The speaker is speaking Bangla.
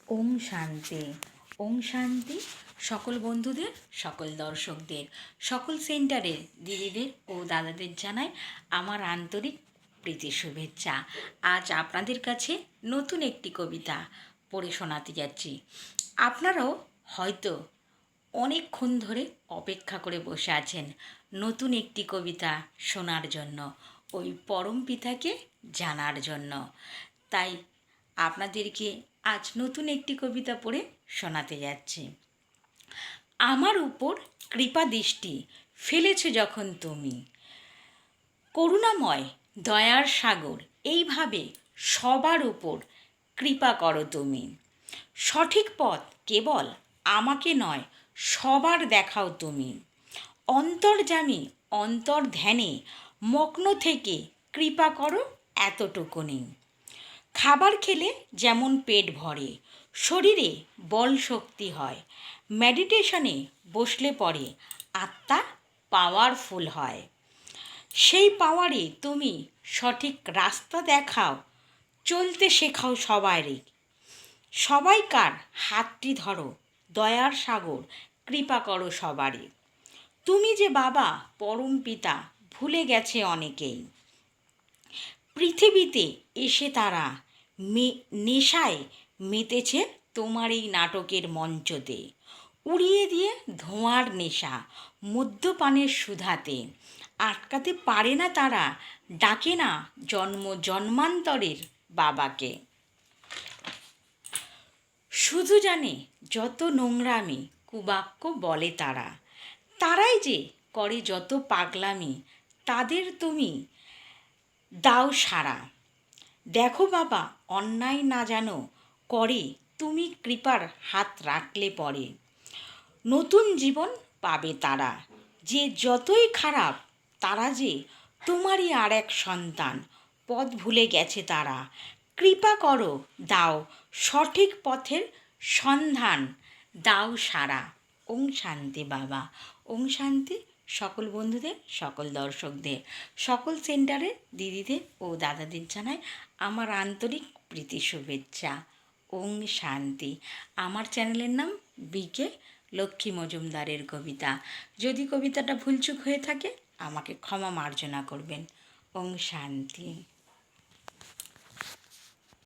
ওম শান্তি। ওম শান্তি। সকল বন্ধুদের, সকল দর্শকদের, সকল সেন্টারের দিদিদের ও দাদাদের জানাই আমার আন্তরিক প্রীতি শুভেচ্ছা। আজ আপনাদের কাছে নতুন একটি কবিতা পড়ে শোনাতে যাচ্ছি। আপনারাও হয়তো অনেকক্ষণ ধরে অপেক্ষা করে বসে আছেন নতুন একটি কবিতা শোনার জন্য, ওই পরম পিতাকে জানার জন্য। তাই আপনাদেরকে আজ নতুন একটি কবিতা পড়ে শোনাতে যাচ্ছি। আমার উপর কৃপা দৃষ্টি ফেলেছো যখন তুমি, করুণাময় দয়ার সাগর, এইভাবে সবার উপর কৃপা করো তুমি। সঠিক পথ কেবল আমাকে নয়, সবার দেখাও তুমি। অন্তর্যামী অন্তর ধ্যানে মগ্ন থেকে কৃপা করো এতটুকুনি। খাবার খেলে যেমন পেট ভরে, শরীরে বল শক্তি হয়, মেডিটেশনে বসলে পরে আত্মা পাওয়ারফুল হয়। সেই পাওয়ারে তুমি সঠিক রাস্তা দেখাও, চলতে শেখাও সবাইকে। সবাইকার হাতটি ধরো, দয়ার সাগর কৃপা করো সবারই। তুমি যে বাবা পরম পিতা ভুলে গেছে অনেকেই। পৃথিবীতে এসে তারা নেশায় মেতেছে তোমার এই নাটকের মঞ্চতে। উড়িয়ে দিয়ে ধোঁয়ার নেশা মদ্যপানের সুধাতে, আটকাতে পারে না তারা, ডাকে না জন্মান্তরের বাবাকে। শুধু জানে যত নোংরামি কুবাক্য বলে তারা, তারাই যে করে যত পাগলামি, তাদের তুমি দাও সারা। দেখো বাবা অন্যায় না যেন করে, তুমি কৃপার হাত রাখলে পরে নতুন জীবন পাবে তারা। যে যতই খারাপ তারা যে তোমারই আর এক সন্তান, পথ ভুলে গেছে তারা। কৃপা করো দাও সঠিক পথের সন্ধান, দাও সারা। ওং শান্তি বাবা। ওং শান্তি। সকল বন্ধুদের, সকল দর্শকদের, সকল সেন্টারের দিদিদের ও দাদাদের জানাই আমার আন্তরিক প্রীতি শুভেচ্ছা। ওং শান্তি। আমার চ্যানেলের নাম বিকে লক্ষ্মী মজুমদারের কবিতা। যদি কবিতাটা ভুলচুক হয়ে থাকে আমাকে ক্ষমা মার্জনা করবেন। ওং শান্তি।